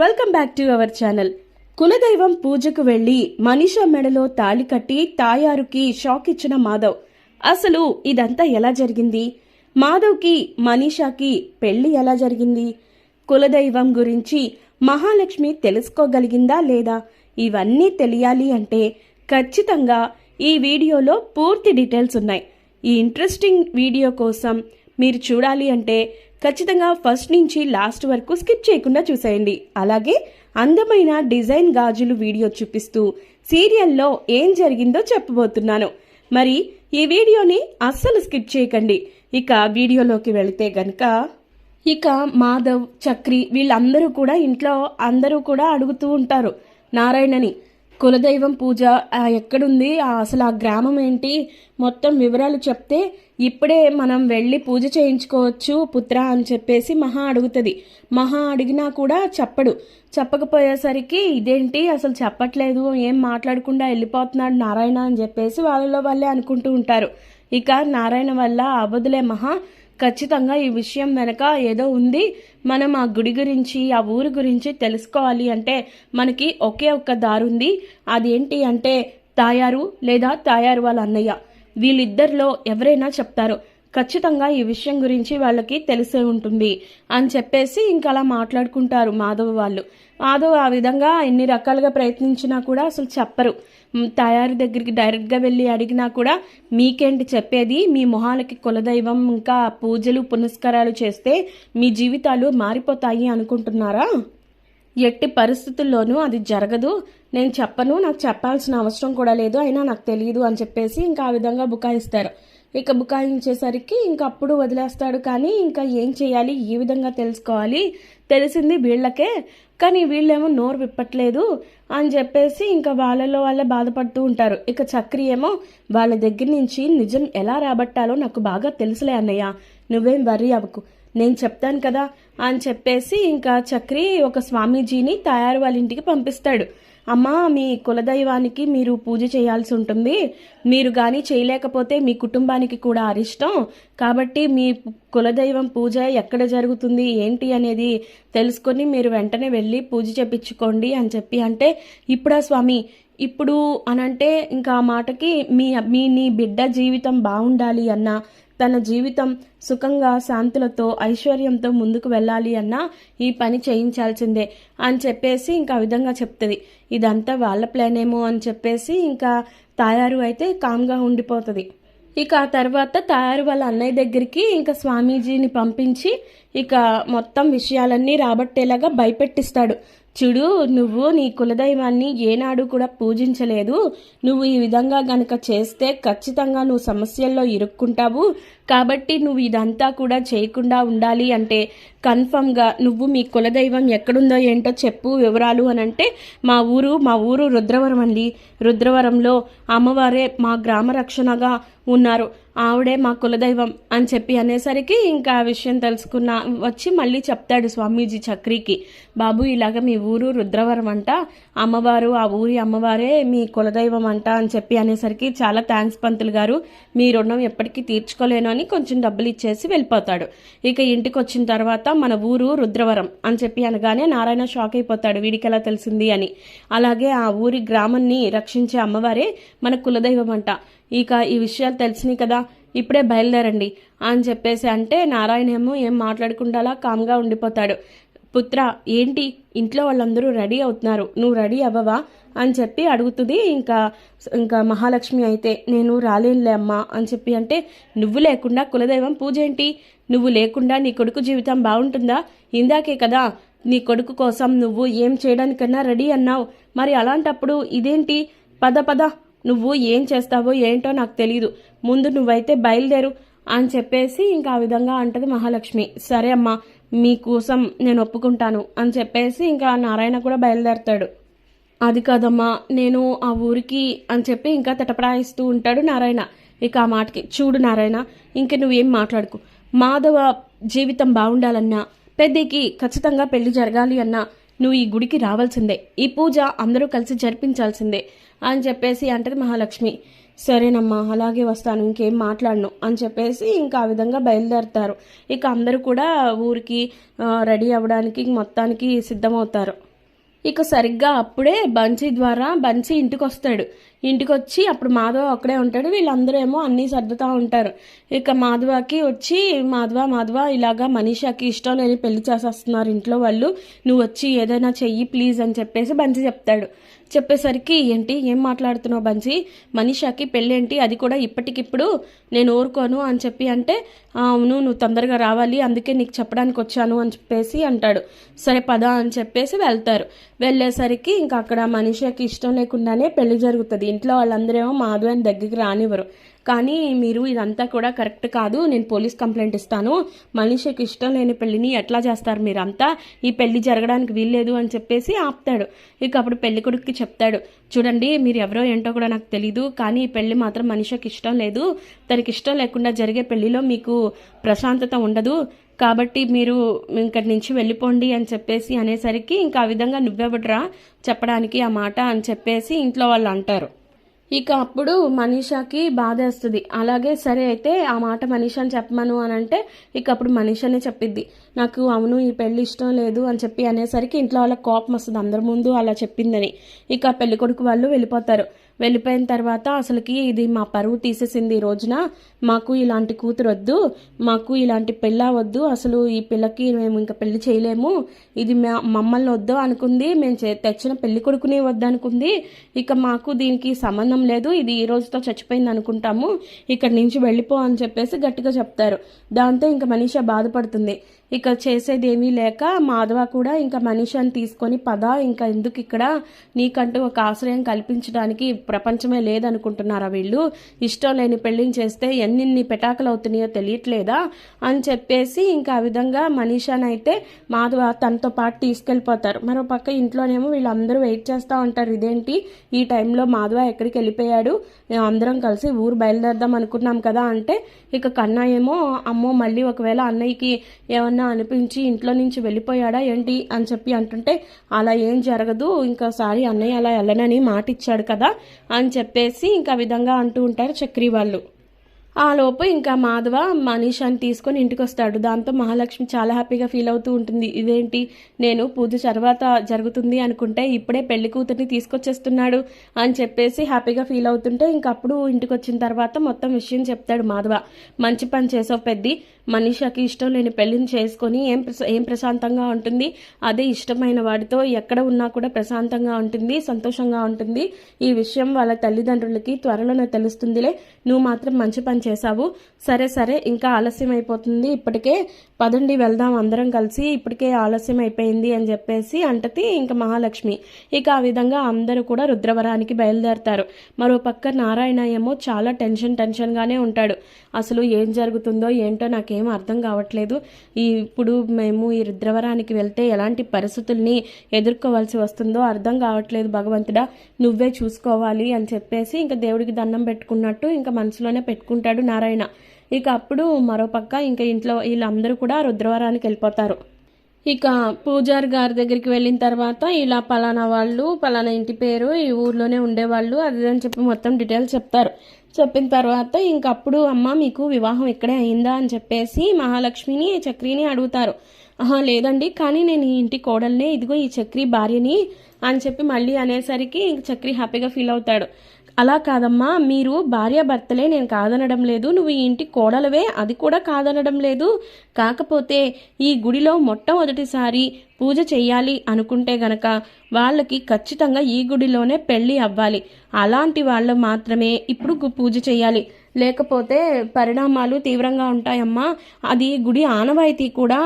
Welcome back to our channel. కులదైవం పూజకు వెళ్లి మనీషా మెడలో తాళి కట్టి తాయారుకి షాక్ ఇచ్చిన మాధవ్. అసలు ఇదంతా ఎలా జరిగింది? మాధవ్కి మనీషాకి పెళ్లి ఎలా జరిగింది? కులదైవం గురించి మహాలక్ష్మి తెలుసుకోగలిగిందా లేదా? ఇవన్నీ తెలియాలి అంటే ఖచ్చితంగా ఈ వీడియోలో పూర్తి డీటెయిల్స్ ఉన్నాయి. ఈ ఇంట్రెస్టింగ్ వీడియో కోసం మీరు చూడాలి అంటే ఖచ్చితంగా ఫస్ట్ నుంచి లాస్ట్ వరకు స్కిప్ చేయకుండా చూసేయండి. అలాగే అందమైన డిజైన్ గాజులు వీడియో చూపిస్తూ సీరియల్లో ఏం జరిగిందో చెప్పబోతున్నాను. మరి ఈ వీడియోని అస్సలు స్కిప్ చేయకండి. ఇక వీడియోలోకి వెళితే గనక ఇక మాధవ్, చక్రి వీళ్ళందరూ కూడా ఇంట్లో అందరూ కూడా అడుగుతూ ఉంటారు నారాయణని, కులదైవం పూజ ఎక్కడుంది, అసలు ఆ గ్రామం ఏంటి, మొత్తం వివరాలు చెప్తే ఇప్పుడే మనం వెళ్ళి పూజ చేయించుకోవచ్చు పుత్ర అని చెప్పేసి మహా అడుగుతుంది. మహా అడిగినా కూడా చెప్పకపోయేసరికి ఇదేంటి అసలు చెప్పట్లేదు, ఏం మాట్లాడకుండా వెళ్ళిపోతున్నాడు నారాయణ అని చెప్పేసి వాళ్ళలో వాళ్ళే అనుకుంటూ ఉంటారు. ఇక నారాయణ వల్ల అవ్వదులే మహా, ఖచ్చితంగా ఈ విషయం వెనక ఏదో ఉంది, మనం ఆ గుడి గురించి ఆ ఊరి గురించి తెలుసుకోవాలి అంటే మనకి ఒకే ఒక్క దారుంది. అదేంటి అంటే తాయారు లేదా తాయారు వాళ్ళ అన్నయ్య, వీళ్ళిద్దరిలో ఎవరైనా చెప్తారు, ఖచ్చితంగా ఈ విషయం గురించి వాళ్ళకి తెలిసే ఉంటుంది అని చెప్పేసి ఇంకా అలా మాట్లాడుకుంటారు మాధవ్ వాళ్ళు. మాధవ్ ఆ విధంగా ఎన్ని రకాలుగా ప్రయత్నించినా కూడా అసలు చెప్పరు. తయారు దగ్గరికి డైరెక్ట్గా వెళ్ళి అడిగినా కూడా మీకేంటి చెప్పేది, మీ మొహాలకి కులదైవం ఇంకా పూజలు పునస్కారాలు చేస్తే మీ జీవితాలు మారిపోతాయి అనుకుంటున్నారా? ఎట్టి పరిస్థితుల్లోనూ అది జరగదు, నేను చెప్పను, నాకు చెప్పాల్సిన అవసరం కూడా లేదు, అయినా నాకు తెలియదు అని చెప్పేసి ఇంకా ఆ విధంగా బుకాయిస్తారు. ఇక బుకాయించేసరికి ఇంకా అప్పుడు వదిలేస్తాడు. కానీ ఇంకా ఏం చేయాలి, ఏ విధంగా తెలుసుకోవాలి, తెలిసింది వీళ్ళకే, కానీ వీళ్ళేమో నోరు విప్పట్లేదు అని చెప్పేసి ఇంకా వాళ్ళలో వాళ్ళే బాధపడుతూ ఉంటారు. ఇక చక్రి ఏమో వాళ్ళ దగ్గర నుంచి నిజం ఎలా రాబట్టాలో నాకు బాగా తెలుసులే అన్నయ్య, నువ్వేం వర్రీ అవ్వకు, నేను చెప్తాను కదా అని చెప్పేసి ఇంకా చక్రి ఒక స్వామీజీని తయారు వాళ్ళ ఇంటికి పంపిస్తాడు. అమ్మా, మీ కులదైవానికి మీరు పూజ చేయాల్సి ఉంటుంది, మీరు కానీ చేయలేకపోతే మీ కుటుంబానికి కూడా అరిష్టం, కాబట్టి మీ కులదైవం పూజ ఎక్కడ జరుగుతుంది ఏంటి అనేది తెలుసుకొని మీరు వెంటనే వెళ్ళి పూజ చేపించుకోండి అని చెప్పి అంటే, ఇప్పుడా స్వామి ఇప్పుడు అనంటే ఇంకా ఆ మాటకి నీ బిడ్డ జీవితం బాగుండాలి అన్నా, తన జీవితం సుఖంగా శాంతులతో ఐశ్వర్యంతో ముందుకు వెళ్ళాలి అన్నా ఈ పని చేయించాల్సిందే అని చెప్పేసి ఇంకా ఆ విధంగా చెప్తుంది. ఇదంతా వాళ్ళ ప్లాన్ ఏమో అని చెప్పేసి ఇంకా తాయారు అయితే కామ్గా ఉండిపోతుంది. ఇక ఆ తర్వాత తాయారు వాళ్ళ అన్నయ్య దగ్గరికి ఇంకా స్వామీజీని పంపించి ఇక మొత్తం విషయాలన్నీ రాబట్టేలాగా భయపెట్టిస్తాడు. చూడు, నువ్వు నీ కులదైవాన్ని ఏనాడు కూడా పూజించలేదు, నువ్వు ఈ విధంగా గనక చేస్తే ఖచ్చితంగా నువ్వు సమస్యల్లో ఇరుక్కుంటావు, కాబట్టి నువ్వు ఇదంతా కూడా చేయకుండా ఉండాలి అంటే కన్ఫర్మ్గా నువ్వు మీ కులదైవం ఎక్కడుందో ఏంటో చెప్పు వివరాలు అని అంటే, మా ఊరు రుద్రవరం అండి, రుద్రవరంలో అమ్మవారే మా గ్రామ రక్షణగా ఉన్నారు, ఆవిడే మా కులదైవం అని చెప్పి అనేసరికి ఇంకా ఆ విషయం వచ్చి మళ్ళీ చెప్తాడు స్వామీజీ చక్రికి, బాబు ఇలాగ మీ ఊరు రుద్రవరం అంట, అమ్మవారు ఆ ఊరి అమ్మవారే మీ కులదైవం అంట అని చెప్పి అనేసరికి చాలా థ్యాంక్స్ పంతులు గారు, మీ రుణం ఎప్పటికీ తీర్చుకోలేను అని కొంచెం డబ్బులు ఇచ్చేసి వెళ్ళిపోతాడు. ఇక ఇంటికి వచ్చిన తర్వాత మన ఊరు రుద్రవరం అని చెప్పి అనగానే నారాయణ షాక్ అయిపోతాడు, వీడికి ఎలా తెలిసింది అని. అలాగే ఆ ఊరి గ్రామాన్ని రక్షించే అమ్మవారే మన కులదైవం అంట, ఇక ఈ విషయాలు తెలిసినాయి కదా, ఇప్పుడే బయలుదేరండి అని చెప్పేసి అంటే నారాయణ ఏమో ఏం మాట్లాడకుండా అలా కామ్గా ఉండిపోతాడు. పుత్ర ఏంటి ఇంట్లో వాళ్ళందరూ రెడీ అవుతున్నారు, నువ్వు రెడీ అవ్వవా అని చెప్పి అడుగుతుంది. ఇంకా మహాలక్ష్మి అయితే నేను రాలేనులే అమ్మా అని చెప్పి అంటే, నువ్వు లేకుండా కులదైవం పూజ ఏంటి, నువ్వు లేకుండా నీ కొడుకు జీవితం బాగుంటుందా, ఇందాకే కదా నీ కొడుకు కోసం నువ్వు ఏం చేయడానికన్నా రెడీ అన్నావు, మరి అలాంటప్పుడు ఇదేంటి, పద నువ్వు ఏం చేస్తావో ఏంటో నాకు తెలీదు, ముందు నువ్వైతే బయలుదేరు అని చెప్పేసి ఇంకా ఆ విధంగా అంటది మహాలక్ష్మి. సరే అమ్మా, మీకోసం నేను ఒప్పుకుంటాను అని చెప్పేసి ఇంకా నారాయణ కూడా బయలుదేరతాడు. అది కాదమ్మా నేను ఆ ఊరికి అని చెప్పి ఇంకా తటపడాయిస్తూ ఉంటాడు నారాయణ. ఇక ఆ మాటకి చూడు నారాయణ, ఇంక నువ్వేం మాట్లాడుకు, మాధవ జీవితం బాగుండాలన్నా, పెద్దకి ఖచ్చితంగా పెళ్లి జరగాలి అన్నా నువ్వు ఈ గుడికి రావాల్సిందే, ఈ పూజ అందరూ కలిసి జరిపించాల్సిందే అని చెప్పేసి అంటది మహాలక్ష్మి. సరేనమ్మా అలాగే వస్తాను, ఇంకేం మాట్లాడను అని చెప్పేసి ఇంకా ఆ విధంగా బయలుదేరతారు. ఇక అందరూ కూడా ఊరికి రెడీ అవ్వడానికి మొత్తానికి సిద్ధమవుతారు. ఇక సరిగ్గా అప్పుడే బన్సీ ఇంటికి వస్తాడు. ఇంటికి వచ్చి అప్పుడు మాధవ అక్కడే ఉంటాడు. వీళ్ళందరూ ఏమో అన్నీ సర్దుతూ ఉంటారు. ఇక మాధవకి వచ్చి మాధవ ఇలాగా మనీషాకి ఇష్టం లేని పెళ్లి చేసేస్తున్నారు ఇంట్లో వాళ్ళు, నువ్వు వచ్చి ఏదైనా చెయ్యి ప్లీజ్ అని చెప్పేసి బన్సీ చెప్తాడు. చెప్పేసరికి ఏంటి ఏం మాట్లాడుతున్నావు బన్సీ, మనీషాకి పెళ్ళేంటి, అది కూడా ఇప్పటికిప్పుడు, నేను ఊరుకోను అని చెప్పి అంటే అవును నువ్వు తొందరగా రావాలి అందుకే నీకు చెప్పడానికి వచ్చాను అని చెప్పేసి అంటాడు. సరే పద అని చెప్పేసి వెళ్తారు. వెళ్ళేసరికి ఇంకా అక్కడ మనీషాకి ఇష్టం లేకుండానే పెళ్లి జరుగుతుంది. ఇంట్లో వాళ్ళందరూ ఏమో మాధవని దగ్గరికి రానివ్వరు. కానీ మీరు ఇదంతా కూడా కరెక్ట్ కాదు, నేను పోలీస్ కంప్లైంట్ ఇస్తాను, మనీషాకి ఇష్టం లేని పెళ్లిని ఎట్లా చేస్తారు మీరంతా, ఈ పెళ్లి జరగడానికి వీల్లేదు అని చెప్పేసి ఆపుతాడు. ఇక అప్పుడు పెళ్లి కొడుకుకి చెప్తాడు, చూడండి మీరు ఎవరో ఏంటో కూడా నాకు తెలీదు, కానీ ఈ పెళ్లి మాత్రం మనీషాకి ఇష్టం లేదు, తనకి ఇష్టం లేకుండా జరిగే పెళ్లిలో మీకు ప్రశాంతత ఉండదు, కాబట్టి మీరు ఇక్కడి నుంచి వెళ్ళిపోండి అని చెప్పేసి అనేసరికి ఇంకా ఆ విధంగా నువ్వెవడరా చెప్పడానికి ఆ మాట అని చెప్పేసి ఇంట్లో వాళ్ళు అంటారు. ఇక అప్పుడు మనీషాకి బాధేస్తుంది. అలాగే సరే అయితే ఆ మాట మనీషాని చెప్పమను అని అంటే ఇక అప్పుడు మనీషానే చెప్పిద్ది, నాకు అవును ఈ పెళ్లి ఇష్టం లేదు అని చెప్పి అనేసరికి ఇంట్లో వాళ్ళకి కోపం వస్తుంది, అందరి ముందు అలా చెప్పిందని. ఇక పెళ్లి కొడుకు వాళ్ళు వెళ్ళిపోతారు. వెళ్ళిపోయిన తర్వాత అసలుకి ఇది మా పరువు తీసేసింది, ఈ రోజున మాకు ఇలాంటి కూతురు వద్దు, మాకు ఇలాంటి పెళ్ళ వద్దు, అసలు ఈ పిల్లకి మేము ఇంకా పెళ్లి చేయలేము, ఇది మమ్మల్ని వద్దు అనుకుంది, మేము తెచ్చిన పెళ్లి కొడుకునే వద్దు అనుకుంది, ఇక మాకు దీనికి సంబంధం లేదు, ఇది ఈ రోజుతో చచ్చిపోయింది అనుకుంటాము, ఇక్కడి నుంచి వెళ్ళిపో అని చెప్పేసి గట్టిగా చెప్తారు. దాంతో ఇంకా మనీషా బాధపడుతుంది. ఇక చేసేది ఏమీ లేక మాధవ కూడా ఇంకా మనీషాని తీసుకొని పద, ఇంకా ఎందుకు ఇక్కడ, నీకంటూ ఒక ఆశ్రయం కల్పించడానికి ప్రపంచమే లేదనుకుంటున్నారా వీళ్ళు, ఇష్టం లేని పెళ్లిని చేస్తే ఎన్ని పెటాకులు అవుతున్నాయో తెలియట్లేదా అని చెప్పేసి ఇంకా ఆ విధంగా మనీషానైతే మాధవ తనతో పాటు తీసుకెళ్ళిపోతారు. మరో పక్క ఇంట్లోనేమో వీళ్ళందరూ వెయిట్ చేస్తూ ఉంటారు, ఇదేంటి ఈ టైంలో మాధవ ఎక్కడికి వెళ్ళిపోయాడు, అందరం కలిసి ఊరు బయలుదేరదాం అనుకున్నాం కదా అంటే ఇక కన్నా ఏమో అమ్మో మళ్ళీ ఒకవేళ అన్నయ్యకి ఏమన్నా అనిపించి ఇంట్లో నుంచి వెళ్ళిపోయాడా ఏంటి అని చెప్పి అంటుంటే అలా ఏం జరగదు, ఇంకోసారి అన్నయ్య అలా వెళ్ళనని మాట ఇచ్చాడు కదా అని చెప్పేసి ఇంకా విధంగా అంటూ ఉంటారు చక్రి వాళ్ళు. ఆ లోపు ఇంకా మాధవ మనీషాని తీసుకొని ఇంటికి వస్తాడు. దాంతో మహాలక్ష్మి చాలా హ్యాపీగా ఫీల్ అవుతూ ఉంటుంది, ఇదేంటి నేను పూజ తర్వాత జరుగుతుంది అనుకుంటే ఇప్పుడే పెళ్లి కూతుర్ని తీసుకొచ్చేస్తున్నాడు అని చెప్పేసి హ్యాపీగా ఫీల్ అవుతుంటే ఇంకప్పుడు ఇంటికి వచ్చిన తర్వాత మొత్తం విషయం చెప్తాడు మాధవ. మంచి పని చేసావు పెద్ది, మనీషాకి ఇష్టం లేని పెళ్లిని చేసుకొని ఏం ప్రశాంతంగా ఉంటుంది, అదే ఇష్టమైన వాడితో ఎక్కడ ఉన్నా కూడా ప్రశాంతంగా ఉంటుంది, సంతోషంగా ఉంటుంది, ఈ విషయం వాళ్ళ తల్లిదండ్రులకి త్వరలోనే తెలుస్తుందిలే, నువ్వు మాత్రం మంచి పని చేశావు, సరే ఇంకా ఆలస్యం అయిపోతుంది, ఇప్పటికే పదండి వెళ్దాం అందరం కలిసి, ఇప్పటికే ఆలస్యం అయిపోయింది అని చెప్పేసి అంటది ఇంకా మహాలక్ష్మి. ఇక ఆ విధంగా అందరూ కూడా రుద్రవరానికి బయలుదేరతారు. మరో పక్క నారాయణ ఏమో చాలా టెన్షన్గానే ఉంటాడు. అసలు ఏం జరుగుతుందో ఏంటో నాకేం అర్థం కావట్లేదు, ఇప్పుడు మేము ఈ రుద్రవరానికి వెళ్తే ఎలాంటి పరిస్థితుల్ని ఎదుర్కోవాల్సి వస్తుందో అర్థం కావట్లేదు, భగవంతుడా నువ్వే చూసుకోవాలి అని చెప్పేసి ఇంకా దేవుడికి దండం పెట్టుకున్నట్టు ఇంకా మనసులోనే పెట్టుకుంటాడు నారాయణ. ఇక అప్పుడు మరోపక్క ఇంకా ఇంట్లో వీళ్ళందరూ కూడా రుద్రవరానికి వెళ్ళిపోతారు. ఇక పూజారి గారి దగ్గరికి వెళ్ళిన తర్వాత ఇలా పలానా వాళ్ళు పలానా ఇంటి పేరు ఈ ఊర్లోనే ఉండేవాళ్ళు అది అని చెప్పి మొత్తం డీటెయిల్స్ చెప్తారు. చెప్పిన తర్వాత ఇంకప్పుడు అమ్మ మీకు వివాహం ఇక్కడే అయిందా అని చెప్పేసి మహాలక్ష్మిని చక్రిని అడుగుతారు. లేదండి, కానీ నేను ఈ ఇంటి కోడల్నే, ఇదిగో ఈ చక్రి భార్యని అని చెప్పి మళ్ళీ అనేసరికి ఇంక చక్రి హ్యాపీగా ఫీల్ అవుతాడు. అలా కాదమ్మా, మీరు భార్యాభర్తలే, నేను కాదనడం లేదు, నువ్వు ఈ ఇంటి కోడలవే, అది కూడా కాదనడం లేదు, కాకపోతే ఈ గుడిలో మొట్టమొదటిసారి పూజ చెయ్యాలి అనుకుంటే గనక వాళ్ళకి ఖచ్చితంగా ఈ గుడిలోనే పెళ్ళి అవ్వాలి, అలాంటి వాళ్ళు మాత్రమే ఇప్పుడు పూజ చెయ్యాలి, లేకపోతే పరిణామాలు తీవ్రంగా ఉంటాయమ్మా, అది గుడి ఆనవాయితీ కూడా,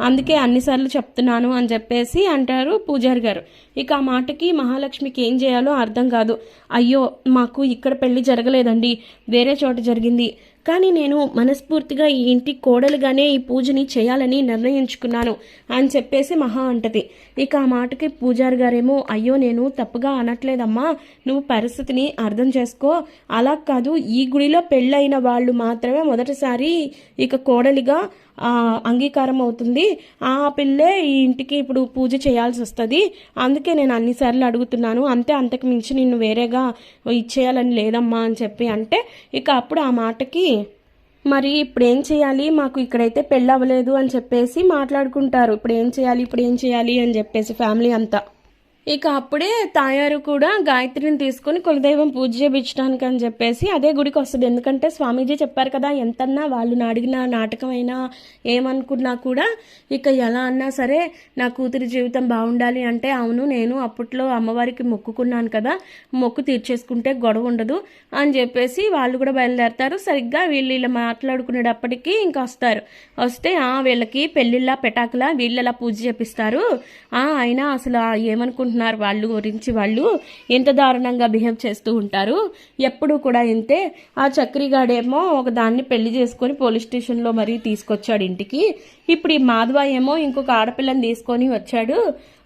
అందుకే అన్నిసార్లు చెప్తున్నాను అని చెప్పేసి అంటారు పూజారి గారు. ఇక ఆ మాటకి మహాలక్ష్మికి ఏం చేయాలో అర్థం కాదు. అయ్యో మాకు ఇక్కడ పెళ్లి జరగలేదండి, వేరే చోట జరిగింది, కానీ నేను మనస్ఫూర్తిగా ఈ ఇంటి కోడలుగానే ఈ పూజని చేయాలని నిర్ణయించుకున్నాను అని చెప్పేసి మహా అంటది. ఇక ఆ మాటకి పూజారి గారేమో అయ్యో నేను తప్పుగా అనట్లేదమ్మా, నువ్వు పరిస్థితిని అర్థం చేసుకో, అలా కాదు, ఈ గుడిలో పెళ్ళైన వాళ్ళు మాత్రమే మొదటిసారి ఇక కోడలిగా అంగీకారం అవుతుంది, ఆ పిల్లే ఈ ఇంటికి ఇప్పుడు పూజ చేయాల్సి వస్తుంది, అందుకే నేను అన్నిసార్లు అడుగుతున్నాను, అంతకు మించి నిన్ను వేరేగా ఇచ్చేయాలని లేదమ్మా అని చెప్పి అంటే ఇక అప్పుడు ఆ మాటకి మరి ఇప్పుడేం చేయాలి, మాకు ఇక్కడైతే పెళ్ళి అవ్వలేదు అని చెప్పేసి మాట్లాడుకుంటారు. ఇప్పుడు ఏం చేయాలి అని చెప్పేసి ఫ్యామిలీ అంతా. ఇక అప్పుడే తాయారు కూడా గాయత్రిని తీసుకుని కులదైవం పూజ చేయించడానికి అని చెప్పేసి అదే గుడికి వస్తుంది. ఎందుకంటే స్వామీజీ చెప్పారు కదా, ఎంతన్నా వాళ్ళు అడిగిన నాటకమైనా ఏమనుకున్నా కూడా ఇక ఎలా అన్నా సరే నా కూతురి జీవితం బాగుండాలి అంటే అవును నేను అప్పట్లో అమ్మవారికి మొక్కుకున్నాను కదా, మొక్కు తీర్చేసుకుంటే గొడవ ఉండదు అని చెప్పేసి వాళ్ళు కూడా బయలుదేరతారు. సరిగ్గా వీళ్ళు ఇలా మాట్లాడుకునేటప్పటికీ ఇంకా వస్తే వీళ్ళకి పెళ్ళిళ్ళ పెటాకులా వీళ్ళలా పూజ చేపిస్తారు, అయినా అసలు ఏమనుకుంటున్నారు వాళ్ళు గురించి, వాళ్ళు ఎంత దారుణంగా బిహేవ్ చేస్తూ ఉంటారు, ఎప్పుడు కూడా ఇంతే. ఆ చక్రిగాడేమో ఒక దాన్ని పెళ్లి చేసుకొని పోలీస్ స్టేషన్లో మరీ తీసుకొచ్చాడు ఇంటికి. ఇప్పుడు ఈ మాధవ ఏమో ఇంకొక ఆడపిల్లని తీసుకొని వచ్చాడు,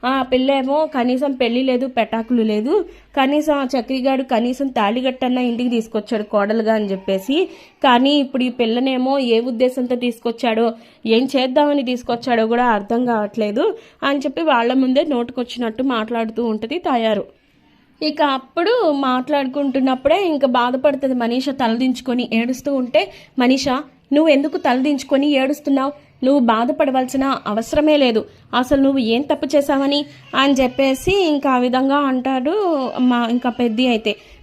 ఆ పిల్ల ఏమో కనీసం పెళ్లి లేదు పెటాకులు లేదు, కనీసం ఆ చక్రిగాడు కనీసం తాళిగట్టన్నా ఇంటికి తీసుకొచ్చాడు కోడలుగా అని చెప్పేసి. కానీ ఇప్పుడు ఈ పిల్లనేమో ఏ ఉద్దేశంతో తీసుకొచ్చాడో ఏం చేద్దామని తీసుకొచ్చాడో కూడా అర్థం కావట్లేదు అని చెప్పి వాళ్ళ ముందే నోటుకొచ్చినట్టు మాట్లాడుతూ ఉంటుంది తాయారు. ఇక అప్పుడు మాట్లాడుకుంటున్నప్పుడే ఇంకా బాధపడుతుంది మనీష తలదించుకొని ఏడుస్తూ ఉంటే, మనీష నువ్వు ఎందుకు తలదించుకొని ఏడుస్తున్నావు, నువ్వు బాధపడవలసిన అవసరమే లేదు, అసలు నువ్వు ఏం తప్పు చేశావని అని చెప్పేసి ఇంకా ఆ విధంగా అంటాడు. ఇంకా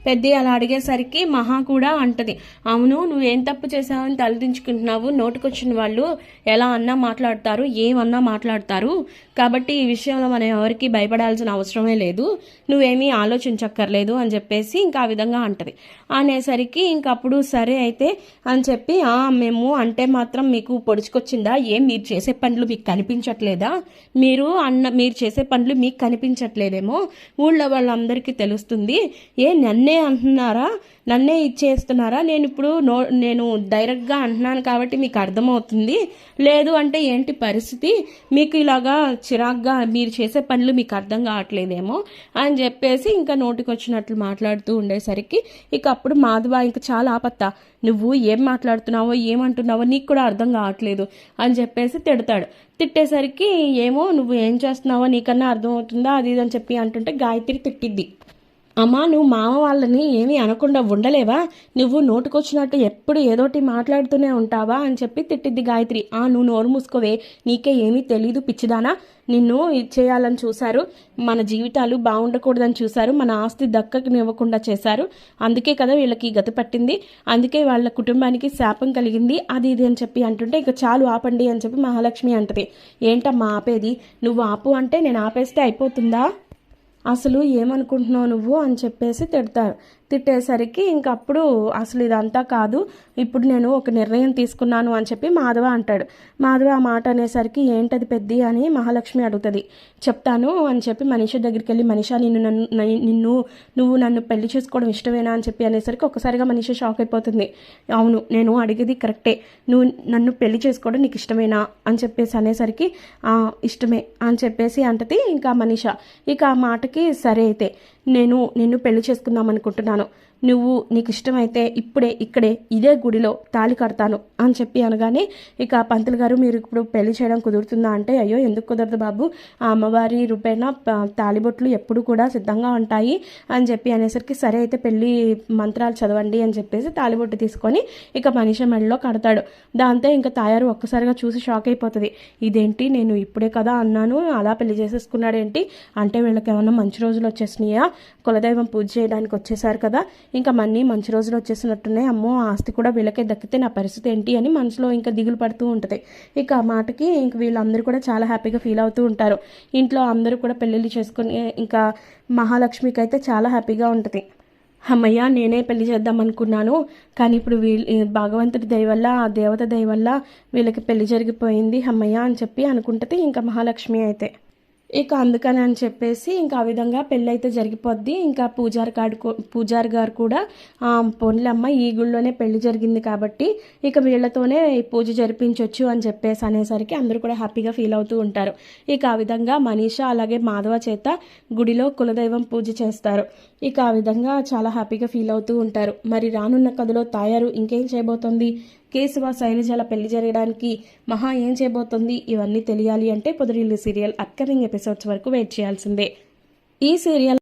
పెద్ద అలా అడిగేసరికి మహా కూడా అంటది, అవును నువ్వేం తప్పు చేసావని తలదించుకుంటున్నావు, నోటుకొచ్చిన వాళ్ళు ఎలా అన్నా మాట్లాడతారు, ఏమన్నా మాట్లాడతారు, కాబట్టి ఈ విషయంలో మనం ఎవరికి భయపడాల్సిన అవసరమే లేదు, నువ్వేమీ ఆలోచించక్కర్లేదు అని చెప్పేసి ఇంకా ఆ విధంగా అంటది. అనేసరికి ఇంకప్పుడు సరే అయితే అని చెప్పి, మేము అంటే మాత్రం మీకు పొడుచుకొచ్చిందా, మీరు చేసే పనులు మీకు కనిపించట్లేదా, మీరు చేసే పనులు మీకు కనిపించట్లేదేమో, ఊళ్ళో వాళ్ళందరికీ తెలుస్తుంది, నన్నే అంటున్నారా, నన్నే ఇచ్చేస్తున్నారా, నేను డైరెక్ట్గా అంటున్నాను కాబట్టి మీకు అర్థమవుతుంది, లేదు అంటే ఏంటి పరిస్థితి, మీకు ఇలాగా చిరాగ్గా మీరు చేసే పనులు మీకు అర్థం కావట్లేదేమో అని చెప్పేసి ఇంకా నోటికొచ్చినట్లు మాట్లాడుతూ ఉండేసరికి ఇక అప్పుడు మాధవ ఇంకా చాలా ఆపత్తా, నువ్వు ఏం మాట్లాడుతున్నావో ఏమంటున్నావో నీకు కూడా అర్థం కావట్లేదు అని చెప్పేసి తిట్టేసరికి ఏమో నువ్వు ఏం చేస్తున్నావో నీకన్నా అర్థమవుతుందా అది ఇది అని చెప్పి అంటుంటే గాయత్రి తిట్టిద్ది, అమ్మా నువ్వు మామ వాళ్ళని ఏమీ అనకుండా ఉండలేవా, నువ్వు నోటుకొచ్చినట్టు ఎప్పుడు ఏదోటి మాట్లాడుతూనే ఉంటావా అని చెప్పి తిట్టిద్ది గాయత్రి. నువ్వు నోరు మూసుకోవే, నీకే ఏమీ తెలీదు పిచ్చిదానా, నిన్ను ఇచ్చేయాలని చూశారు, మన జీవితాలు బాగుండకూడదని చూశారు, మన ఆస్తి దక్కనివ్వకుండా చేశారు, అందుకే కదా వీళ్ళకి గతి పట్టింది, అందుకే వాళ్ళ కుటుంబానికి శాపం కలిగింది అది ఇది అని చెప్పి అంటుంటే ఇక చాలు ఆపండి అని చెప్పి మహాలక్ష్మి అంటది. ఏంటమ్మా ఆపేది, నువ్వు ఆపు అంటే నేను ఆపేస్తే అయిపోతుందా, అసలు ఏమనుకుంటున్నావు నువ్వు అని చెప్పేసి తిట్టేసరికి ఇంకప్పుడు అసలు ఇదంతా కాదు, ఇప్పుడు నేను ఒక నిర్ణయం తీసుకున్నాను అని చెప్పి మాధవ అంటాడు. మాధవ ఆ మాట అనేసరికి ఏంటది పెద్ది అని మహాలక్ష్మి అడుగుతుంది. చెప్తాను అని చెప్పి మనీష దగ్గరికి వెళ్ళి, మనీష నువ్వు నన్ను పెళ్లి చేసుకోవడం ఇష్టమేనా అని చెప్పి అనేసరికి ఒకసారిగా మనీష షాక్ అయిపోతుంది. అవును నేను అడిగేది కరెక్టే, నువ్వు నన్ను పెళ్లి చేసుకోవడం నీకు ఇష్టమేనా అని చెప్పేసి అనేసరికి ఇష్టమే అని చెప్పేసి అంటది ఇంకా మనీష. ఇక ఆ మాటకి సరే అయితే నిన్ను పెళ్లి చేసుకుందాం అనుకుంటున్నాను, నీకు ఇష్టమైతే ఇక్కడే ఇదే గుడిలో తాళి కడతాను అని చెప్పి అనగానే ఇక పంతులు గారు మీరు ఇప్పుడు పెళ్లి చేయడం కుదురుతుందా అంటే, అయ్యో ఎందుకు కుదరదు బాబు, ఆ అమ్మవారి రూపేణ తాళిబొట్లు ఎప్పుడు కూడా సిద్ధంగా ఉంటాయి అని చెప్పి అనేసరికి సరే అయితే పెళ్లి మంత్రాలు చదవండి అని చెప్పేసి తాళిబొట్టు తీసుకొని ఇక మనిషి మెడలో కడతాడు. దాంతో ఇంకా తాయారు ఒక్కసారిగా చూసి షాక్ అయిపోతుంది. ఇదేంటి నేను ఇప్పుడే కదా అన్నాను అలా పెళ్లి చేసేసుకున్నాడేంటి, అంటే వీళ్ళకి ఏమన్నా మంచి రోజులు వచ్చేసినాయా, కులదైవం పూజ చేయడానికి వచ్చేసారు కదా, ఇంకా మళ్ళీ మంచి రోజులు వచ్చేసినట్టున్నాయి, అమ్మో ఆస్తి కూడా వీళ్ళకే దక్కితే నా పరిస్థితి ఏంటి అని మనసులో ఇంకా దిగులు పడుతూ ఉంటుంది. ఇక ఆ మాటకి ఇంక వీళ్ళందరూ కూడా చాలా హ్యాపీగా ఫీల్ అవుతూ ఉంటారు. ఇంట్లో అందరూ కూడా పెళ్ళిళ్ళు చేసుకుని ఇంకా మహాలక్ష్మికి అయితే చాలా హ్యాపీగా ఉంటుంది. అమ్మయ్య నేనే పెళ్లి చేద్దాం అనుకున్నాను, కానీ ఇప్పుడు భగవంతుడి దయ వల్ల ఆ దేవత దయ వల్ల వీళ్ళకి పెళ్లి జరిగిపోయింది అమ్మయ్య అని చెప్పి అనుకుంటుంది ఇంకా మహాలక్ష్మి అయితే. ఇక అందుకని అని చెప్పేసి ఇంకా ఆ విధంగా పెళ్ళైతే జరిగిపోద్ది. ఇంకా పూజారి గారు కూడా పోన్లమ్మ ఈ గుళ్ళోనే పెళ్లి జరిగింది కాబట్టి ఇక వీళ్ళతోనే పూజ జరిపించవచ్చు అని చెప్పేసి అనేసరికి అందరూ కూడా హ్యాపీగా ఫీల్ అవుతూ ఉంటారు. ఇక ఆ విధంగా మనీష అలాగే మాధవ చేత గుడిలో కులదైవం పూజ చేస్తారు. ఇక ఆ విధంగా చాలా హ్యాపీగా ఫీల్ అవుతూ ఉంటారు. మరి రానున్న కథలో తాయారు ఇంకేం చేయబోతోంది కేశవ శైలజల పెళ్లి జరగడానికి మహా ఏం చేయబోతుంది ఇవన్నీ తెలియాలి అంటే పొదరిల్లు సీరియల్ అప్కమింగ్ ఎపిసోడ్స్ వరకు వెయిట్ చేయాల్సిందే. ఈ సీరియల్